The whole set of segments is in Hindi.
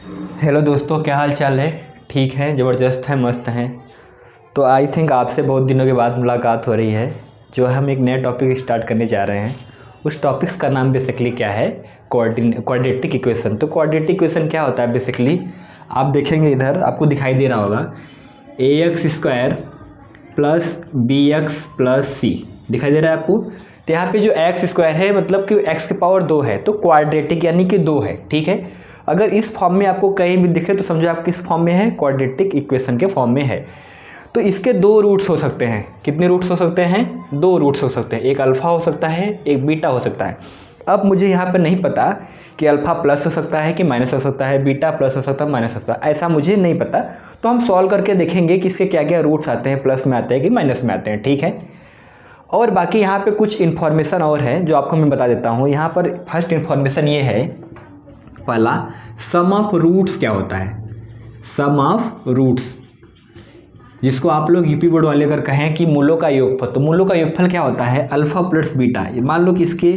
हेलो दोस्तों, क्या हाल चाल है? ठीक है, ज़बरदस्त है, मस्त हैं। तो आई थिंक आपसे बहुत दिनों के बाद मुलाकात हो रही है, जो हम एक नया टॉपिक स्टार्ट करने जा रहे हैं। उस टॉपिक्स का नाम बेसिकली क्या है? Quadratic equation. तो क्वाड्रेटिक इक्वेशन क्या होता है बेसिकली? आप देखेंगे इधर आपको दिखाई दे रहा होगा ax² plus bx plus c दिखाई दे रहा है आपको। तो यहाँ पे जो x² है मतलब कि x की पावर 2 है, तो क्वाड्रेटिक यानी कि 2 है। ठीक है, अगर इस फॉर्म में आपको कहीं भी दिखे तो समझो आप किस फॉर्म में है? क्वाड्रेटिक इक्वेशन के फॉर्म में है। तो इसके दो रूट्स हो सकते हैं। कितने रूट्स हो सकते हैं? दो रूट्स हो सकते हैं। एक अल्फ़ा हो सकता है, एक बीटा हो सकता है। अब मुझे यहाँ पर नहीं पता कि अल्फ़ा प्लस हो सकता है कि माइनस हो सकता है, बीटा प्लस हो सकता है, माइनस हो सकता है, ऐसा मुझे नहीं पता। तो हम सॉल्व करके देखेंगे कि इसके क्या क्या रूट्स आते हैं, प्लस में आते हैं कि माइनस में आते हैं। ठीक है, और बाकी यहाँ पे कुछ इन्फॉर्मेशन और है जो आपको मैं बता देता हूँ। यहाँ पर फर्स्ट इन्फॉर्मेशन ये है, पहला, सम ऑफ रूट्स क्या होता है? सम ऑफ रूट्स, जिसको आप लोग यूपी बोर्ड वाले अगर कहें कि मूलों का योगफल, तो मूलों का योगफल क्या होता है? Alpha plus beta. मान लो कि इसके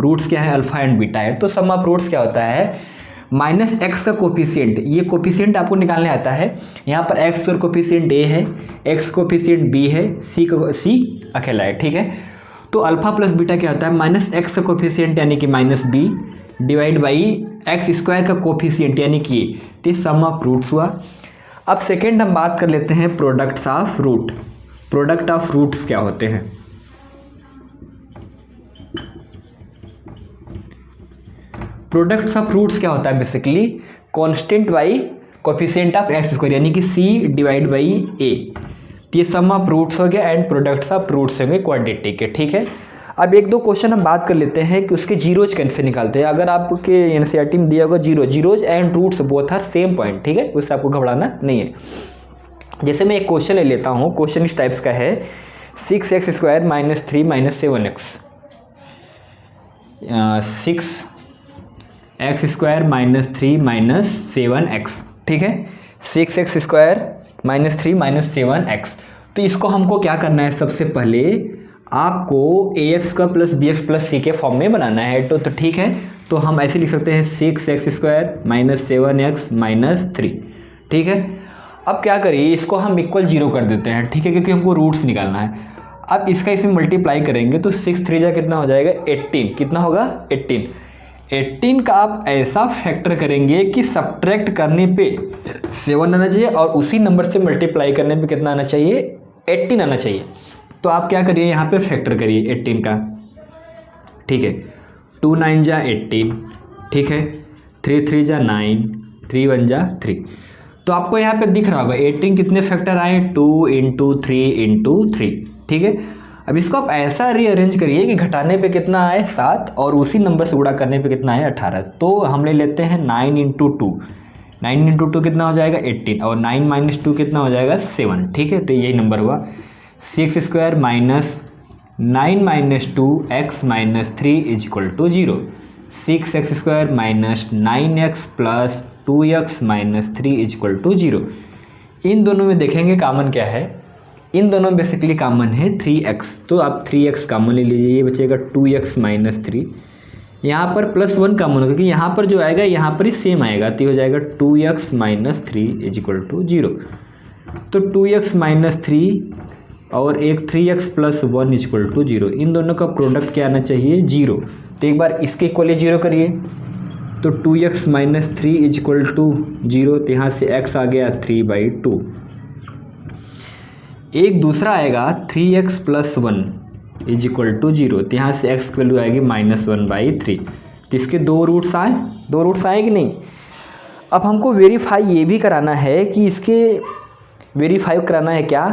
रूट्स क्या है? अल्फा एंड बीटा है। तो सम ऑफ रूट्स क्या होता है? माइनस एक्स का कोफिशिएंट, ये कोफिशिएंट आपको निकालने आता है। यहाँ पर एक्स का कोफिशिएंट ए है, एक्स कोफिशिएंट बी है, सी अकेला है। ठीक है, तो अल्फा प्लस बीटा क्या होता है? माइनस एक्स का कोफिशिएंट यानी कि minus B divide by x² का कोफिशिएंट यानी कि ये सम ऑफ रूट्स हुआ। अब सेकेंड हम बात कर लेते हैं products of root. Product of roots क्या होते हैं? प्रोडक्ट्स ऑफ रूट्स क्या होता है basically? Constant by coefficient of x² यानी कि c डिवाइड बाई a। ये सम ऑफ रूट्स हो गया एंड प्रोडक्ट्स ऑफ रूट्स होंगे क्वाड्रेटिक के। ठीक है, अब एक दो क्वेश्चन हम बात कर लेते हैं कि उसके जीरोज कैसे निकालते हैं। अगर आपके एनसीईआरटी में दिया होगा zeros and roots both are same point. ठीक है, उससे आपको घबराना नहीं है। जैसे मैं एक क्वेश्चन ले लेता हूँ, क्वेश्चन इस टाइप्स का है 6x² - 3 - 7x। 6x² - 3 - 7x। ठीक है, 6x² - 3 - 7x। तो इसको हमको क्या करना है? सबसे पहले आपको ax का प्लस bx प्लस c के फॉर्म में बनाना है। तो ठीक है, तो हम ऐसे लिख सकते हैं 6x² - 7x - 3। ठीक है, अब क्या करिए, इसको हम इक्वल 0 कर देते हैं। ठीक है, क्योंकि हमको रूट्स निकालना है। अब इसका इसमें मल्टीप्लाई करेंगे तो 6 3 जा कितना हो जाएगा? 18। कितना होगा? 18 का आप ऐसा फैक्टर करेंगे कि सब्ट्रैक्ट करने पे 7 आना चाहिए और उसी नंबर से मल्टीप्लाई करने पे कितना आना चाहिए? 18 आना चाहिए। तो आप क्या करिए, यहाँ पे फैक्टर करिए 18 का। ठीक है, 2 9 जा 18। ठीक है, 3 3 जा 9, 3 1 जा 3। तो आपको यहाँ पे दिख रहा होगा 18 कितने फैक्टर आए? 2 × 3 × 3। ठीक है, अब इसको आप ऐसा रीअरेंज करिए कि घटाने पे कितना आए? 7 और उसी नंबर से गुणा करने पे कितना आए? 18। तो हम ले लेते हैं 9 × 2। 9 × 2 कितना हो जाएगा? 18 और 9 - 2 कितना हो जाएगा? 7। ठीक है, तो यही नंबर हुआ। 6² - 9 - 2x - 3 = 0। 6x² - 9x plus 2x - 3 = 0। इन दोनों में देखेंगे कॉमन क्या है? इन दोनों में बेसिकली कॉमन है 3x। तो आप 3x कॉमन ले लीजिए, ये बचेगा 2x - 3। यहाँ पर +1 कॉमन होगा, क्योंकि यहाँ पर जो आएगा यहाँ पर ही सेम आएगा, तो हो जाएगा 2x - 3 = 0। तो 2x - 3 और एक 3x + 1 = 0। इन दोनों का प्रोडक्ट क्या आना चाहिए? 0। तो एक बार इसके इक्वली 0 करिए, तो 2x - 3 = 0। तो यहाँ से x आ गया 3/2। एक दूसरा आएगा 3x + 1 = 0। तो यहाँ से x की वैल्यू आएगी -1/3। तो इसके दो रूट्स आए कि नहीं? अब हमको वेरीफाई ये भी कराना है कि इसके वेरीफाई कराना है क्या?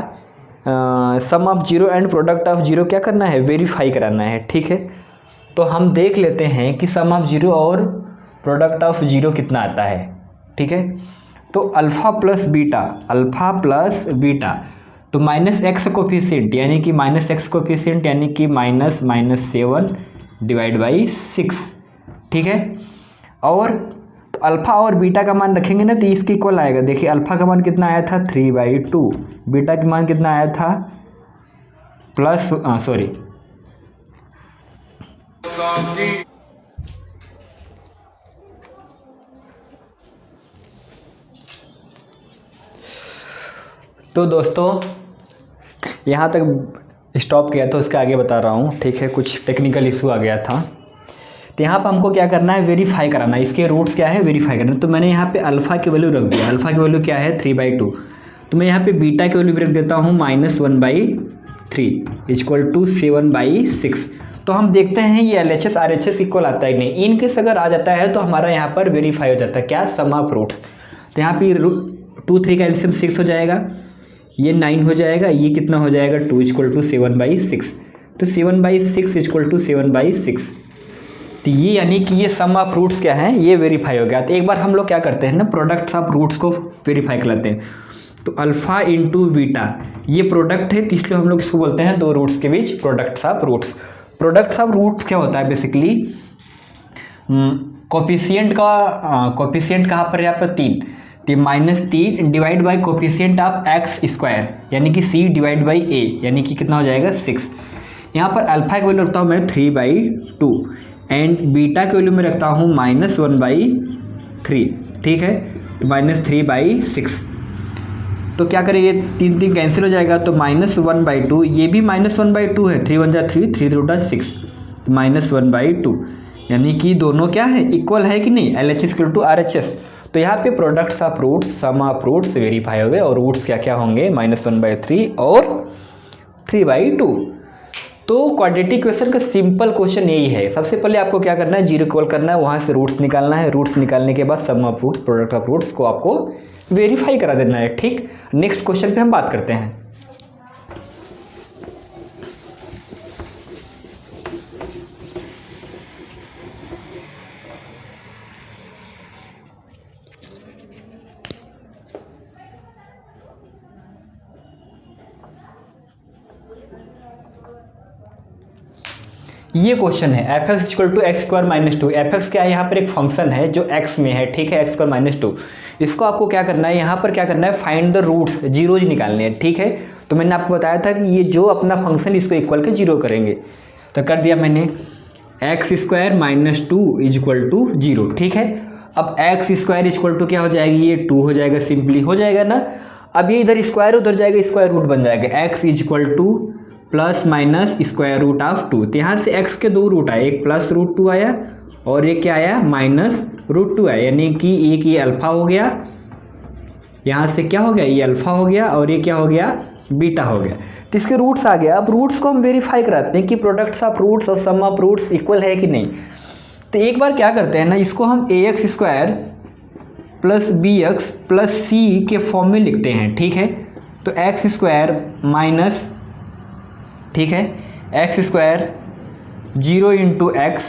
सम ऑफ 0 एंड प्रोडक्ट ऑफ 0 क्या करना है? वेरीफाई कराना है। ठीक है, तो हम देख लेते हैं कि सम ऑफ 0 और प्रोडक्ट ऑफ 0 कितना आता है। ठीक है, तो अल्फ़ा प्लस बीटा, तो -x कोफिशिएंट यानी कि -x कोफिशिएंट यानी कि -7 / 6। ठीक है, और तो अल्फ़ा और बीटा का मान रखेंगे ना तो इसके इक्वल आएगा। देखिए अल्फ़ा का मान कितना आया था? 3/2। बीटा का मान कितना आया था? तो दोस्तों यहाँ तक स्टॉप किया तो उसके आगे बता रहा हूँ, ठीक है। कुछ टेक्निकल इशू आ गया था, तो यहाँ पर हमको क्या करना है, वेरीफाई कराना है। इसके रूट्स क्या है, वेरीफाई करना। तो मैंने यहाँ पे अल्फ़ा की वैल्यू रख दिया। अल्फ़ा की वैल्यू क्या है, 3/2। तो मैं यहाँ पे बीटा की वैल्यू भी रख देता हूँ -1/3 = 7/6। तो हम देखते हैं ये LHS RHS इक्वल आता है नहीं। इन केस अगर आ जाता है तो हमारा यहाँ पर वेरीफाई हो जाता है क्या, सम ऑफ रूट्स। तो यहाँ पे 2 3 का एलसीएम 6 हो जाएगा, ये 9 हो जाएगा, ये कितना हो जाएगा 2 = 7/6। तो 7/6 = 7/6। तो ये यानी कि ये सम ऑफ रूट्स क्या है, ये वेरीफाई हो गया। तो एक बार हम लोग क्या करते हैं ना, प्रोडक्ट्स ऑफ रूट्स को वेरीफाई कर लेते हैं। तो अल्फ़ा इंटू बीटा ये प्रोडक्ट है, तो इसलिए हम लोग इसको बोलते हैं दो रूट्स के बीच products of roots. Products of roots क्या होता है बेसिकली, कोफिशिएंट कहाँ पर है, यहाँ पर 3, तो -3 divide by coefficient of x², यानी कि c डिवाइड बाई a, यानी कि कितना हो जाएगा 6। यहाँ पर अल्फ़ा की वैल्यू रखता हूँ मैं 3/2 एंड बीटा की वैल्यू में रखता हूँ -1/3, ठीक है। तो -3/6। तो क्या करें, ये 3 3 कैंसिल हो जाएगा, तो -1/2, ये भी -1/2 है, 3 × 1 = 3, 3 × 2 = 6, तो -1/2, यानी कि दोनों क्या है, इक्वल है कि नहीं, LHS = RHS। तो यहाँ पे products of roots, sum of roots verify हो गए, और रूट्स क्या क्या होंगे, -1/3 और 3/2। तो क्वाड्रेटिक इक्वेशन का सिंपल क्वेश्चन यही है। सबसे पहले आपको क्या करना है, 0 इक्वल करना है, वहाँ से रूट्स निकालना है। रूट्स निकालने के बाद sum of roots, product of roots को आपको वेरीफाई करा देना है, ठीक। नेक्स्ट क्वेश्चन पे हम बात करते हैं। ये क्वेश्चन है f(x) = x² - 2। f(x) क्या है, यहाँ पर एक फंक्शन है जो x में है, ठीक है, x² - 2। इसको आपको क्या करना है, यहाँ पर क्या करना है, फाइंड द रूट्स, जीरोज निकालने हैं, ठीक है। तो मैंने आपको बताया था कि ये जो अपना फंक्शन इसको इक्वल के 0 करेंगे, तो कर दिया मैंने। x² - 2 = 0, ठीक है। अब x² = क्या हो जाएगी, ये 2 हो जाएगा, सिंपली हो जाएगा ना। अब ये इधर स्क्वायर उधर जाएगा, स्क्वायर रूट बन जाएगा। x = ±2। तो यहाँ से x के 2 रूट आए, एक +√2 आया और एक क्या आया, -√2 आया, यानी कि एक ये अल्फ़ा हो गया, यहाँ से क्या हो गया, ये अल्फ़ा हो गया, और ये क्या हो गया, बीटा हो गया। तो इसके रूट्स आ गया। अब रूट्स को हम वेरीफाई कराते हैं कि प्रोडक्ट्स ऑफ रूट्स और सम ऑफ रूट्स इक्वल है कि नहीं। तो एक बार क्या करते हैं ना, इसको हम ax² + bx + c के फॉर्म में लिखते हैं, ठीक है। तो x² माइनस, ठीक है, x² 0 × x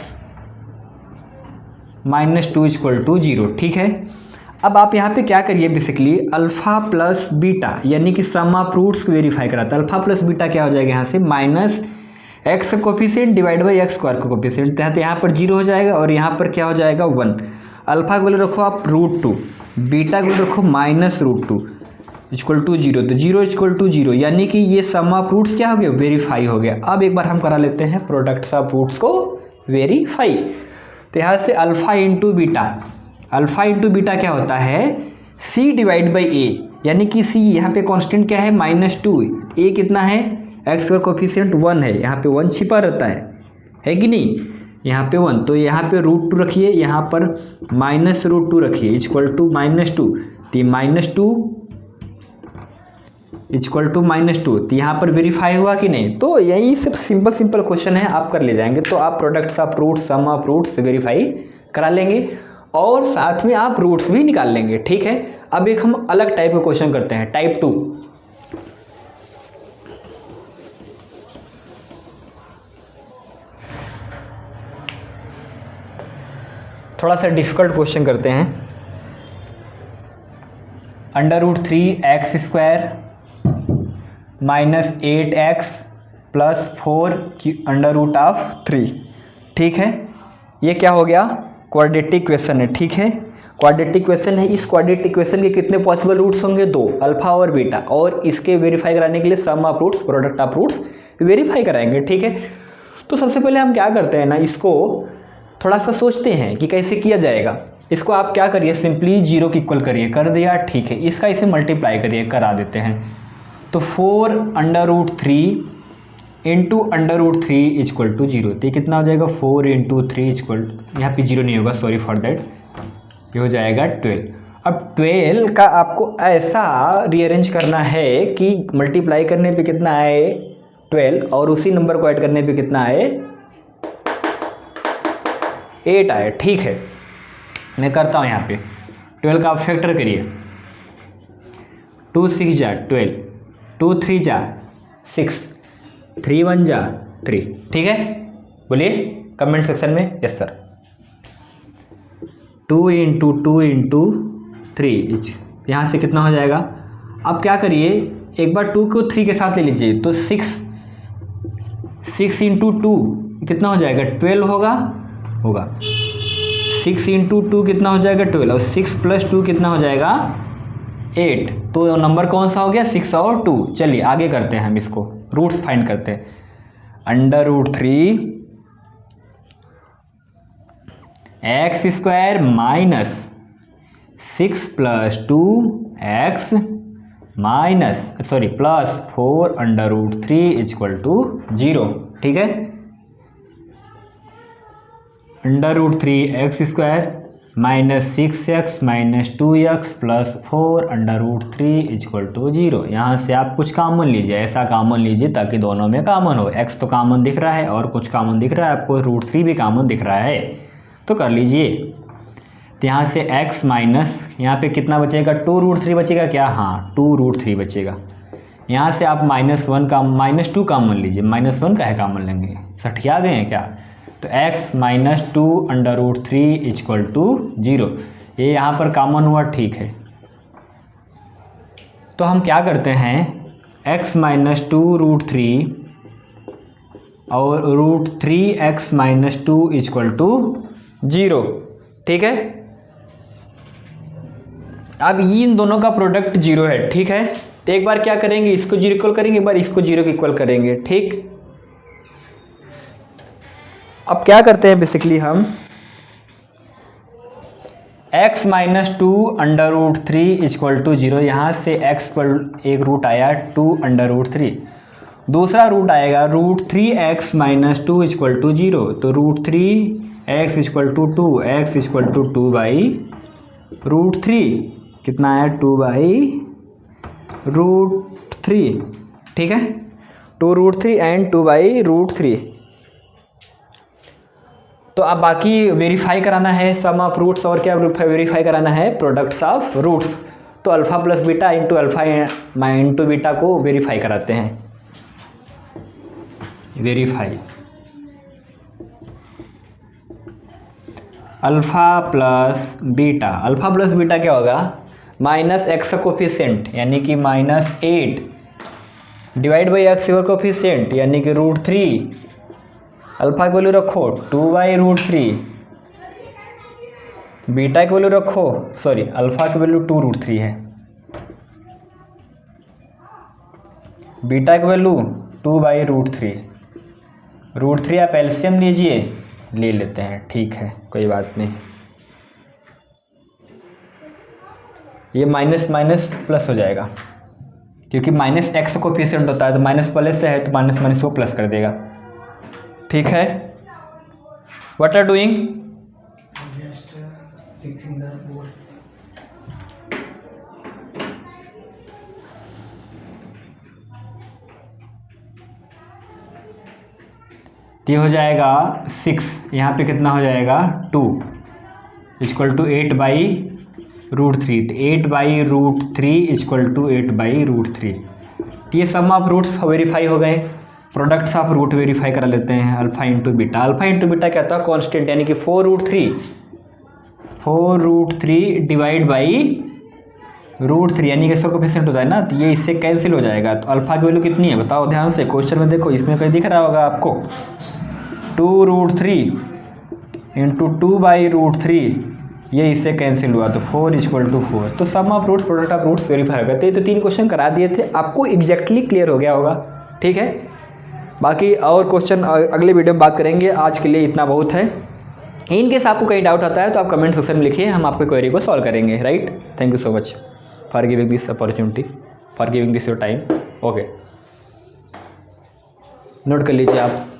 -2 = 0, ठीक है। अब आप यहाँ पे क्या करिए, बेसिकली अल्फ़ा प्लस बीटा यानी कि सम ऑफ रूट्स को वेरीफाई कराता है। अल्फ़ा प्लस बीटा क्या हो जाएगा, यहाँ से -x का कोफिशिएंट डिवाइड बाई x² का कोफिशिएंट, तो यहाँ पर 0 हो जाएगा और यहाँ पर क्या हो जाएगा 1। अल्फ़ा को वैल्यू रखो आप √2, बीटा को वैल्यू रखो -√2 = 0। तो 0 = 0, यानी कि ये सम ऑफ रूट्स क्या हो गया, वेरीफाई हो गया। अब एक बार हम करा लेते हैं प्रोडक्ट्स ऑफ रूट्स को वेरीफाई। तो यहाँ से अल्फ़ा इंटू बीटा क्या होता है, c डिवाइड बाई a, यानी कि c यहाँ पे कांस्टेंट क्या है, -2, a कितना है, x का कोफिशिएंट 1 है, यहाँ पे 1 छिपा रहता है कि नहीं, यहाँ पे 1। तो यहाँ पे √2 रखिए, यहाँ पर -√2 रखिए, = -2। तो -2 तो यहाँ पर वेरीफाई हुआ कि नहीं। तो यही सब सिंपल क्वेश्चन है, आप कर ले जाएंगे। तो आप products of roots, sum of roots verify करा लेंगे और साथ में आप रूट्स भी निकाल लेंगे, ठीक है। अब एक हम अलग टाइप का क्वेश्चन करते हैं, टाइप 2। थोड़ा सा डिफिकल्ट क्वेश्चन करते हैं। √3x² -8x + 4 √3, ठीक है। ये क्या हो गया, क्वाड्रेटिक इक्वेशन है, ठीक है। क्वाड्रेटिक इक्वेशन है। इस क्वाड्रेटिक इक्वेशन के कितने पॉसिबल रूट्स होंगे, 2, अल्फा और बीटा। और इसके वेरीफाई कराने के लिए sum of roots, product of roots verify कराएंगे, ठीक है। तो सबसे पहले हम क्या करते हैं ना, इसको थोड़ा सा सोचते हैं कि कैसे किया जाएगा। इसको आप क्या करिए, सिंपली 0 की इक्वल करिए, कर दिया, ठीक है। इसका इसे मल्टीप्लाई करिए, करा देते हैं। तो 4√3 इंटू √3 इक्वल टू 0। तो ये कितना हो जाएगा 4 × 3 इक्वल, यहाँ पे 0 नहीं होगा, सॉरी फॉर दैट, ये हो जाएगा 12। अब 12 का आपको ऐसा रीअरेंज करना है कि मल्टीप्लाई करने पे कितना आए 12 और उसी नंबर को ऐड करने पे कितना आए 8 आए। ठीक है, मैं करता हूँ यहाँ पे 12 का आप फैक्टर करिए। 2 6 जा 12, 2 3 जा 6, 3 1 जा 3। ठीक है, बोलिए कमेंट सेक्शन में यस सर। 2 × 2 × 3 यहाँ से कितना हो जाएगा। अब क्या करिए, एक बार 2 को 3 के साथ ले लीजिए, तो 6 × 2 कितना हो जाएगा 12 होगा 6 × 2 कितना हो जाएगा 12, और 6 + 2 कितना हो जाएगा 8। तो नंबर कौन सा हो गया 6 और 2। चलिए आगे करते हैं, हम इसको रूट्स फाइंड करते हैं। √3 x² minus 6 + 2x plus 4√3 equal to 0। ठीक है, √3 x² minus 6x minus 2x plus 4√3 equal to 0। यहाँ से आप कुछ कॉमन लीजिए, ऐसा कॉमन लीजिए ताकि दोनों में कॉमन हो। x तो कॉमन दिख रहा है और कुछ कॉमन दिख रहा है, आपको √3 भी कॉमन दिख रहा है, तो कर लीजिए। तो यहाँ से x माइनस यहाँ पे कितना बचेगा 2√3 बचेगा क्या, हाँ 2√3 बचेगा। यहाँ से आप -1 का -2 कॉमन लीजिए, -1 का है कॉमन लेंगे, सठिया गए हैं क्या। तो x माइनस 2√3 इक्वल टू 0, ये यहाँ पर कॉमन हुआ। ठीक है, तो हम क्या करते हैं x माइनस 2√3 और √3x माइनस 2 इक्वल टू 0। ठीक है, अब इन दोनों का प्रोडक्ट 0 है। ठीक है, तो एक बार क्या करेंगे, इसको 0 इक्वल करेंगे, एक बार इसको 0 के इक्वल करेंगे। ठीक, अब क्या करते हैं बेसिकली हम x माइनस 2√3 इक्वल टू 0, यहाँ से x पर एक रूट आया 2√3, दूसरा रूट आएगा √3x माइनस 2 इक्वल टू 0। तो √3x equal to 2, x equal to 2/√3, कितना आया 2/√3। ठीक है, 2√3 एंड 2/√3। तो अब बाकी वेरीफाई कराना है सम ऑफ रूट्स, और क्या वेरीफाई कराना है प्रोडक्ट्स ऑफ रूट्स। तो alpha plus beta into alpha into beta को वेरीफाई कराते हैं। वेरीफाई अल्फ़ा प्लस बीटा क्या होगा, -x का कोफिशिएंट यानी कि -8 डिवाइड बाई x का कोफिशिएंट यानी कि √3, अल्फ़ा की वैल्यू रखो 2/√3, बीटा की वैल्यू रखो, सॉरी अल्फ़ा की वैल्यू 2√3 है, बीटा की वैल्यू 2/√3। √3 आप एलसीएम लीजिए, ले लेते हैं। ठीक है, कोई बात नहीं, ये माइनस माइनस प्लस हो जाएगा क्योंकि -x कोफिशिएंट होता है, तो माइनस प्लस से है तो माइनस माइनस को प्लस कर देगा। ठीक है, व्हाट आर डूइंग, ये हो जाएगा 6, यहाँ पे कितना हो जाएगा 2 इक्वल टू 8/√3, तो 8/√3 इक्वल टू 8/√3। तो ये सम ऑफ रूट्स वेरीफाई हो गए। प्रोडक्ट्स ऑफ रूट वेरीफाई करा लेते हैं। Alpha into beta, alpha into beta क्या था कांस्टेंट, यानी कि 4√3 डिवाइड बाई √3 यानी कि इसका कोफिशिएंट होता है ना, तो ये इससे कैंसिल हो जाएगा। तो अल्फ़ा की वैल्यू कितनी है बताओ ध्यान से, क्वेश्चन में देखो, इसमें कहीं दिख रहा होगा आपको 2√3 इंटू 2/√3, ये इससे कैंसिल हुआ तो 4 इक्वल टू 4। तो sum of roots product of roots verify हो गए। तो 3 क्वेश्चन करा दिए थे, आपको एग्जैक्टली क्लियर हो गया होगा। ठीक है, बाकी और क्वेश्चन अगले वीडियो में बात करेंगे। आज के लिए इतना बहुत है। इन केस आपको कहीं डाउट आता है तो आप कमेंट सेक्शन में लिखिए, हम आपके क्वेरी को सॉल्व करेंगे। Right, thank you so much for giving this opportunity, for giving this your time. Okay, note कर लीजिए आप।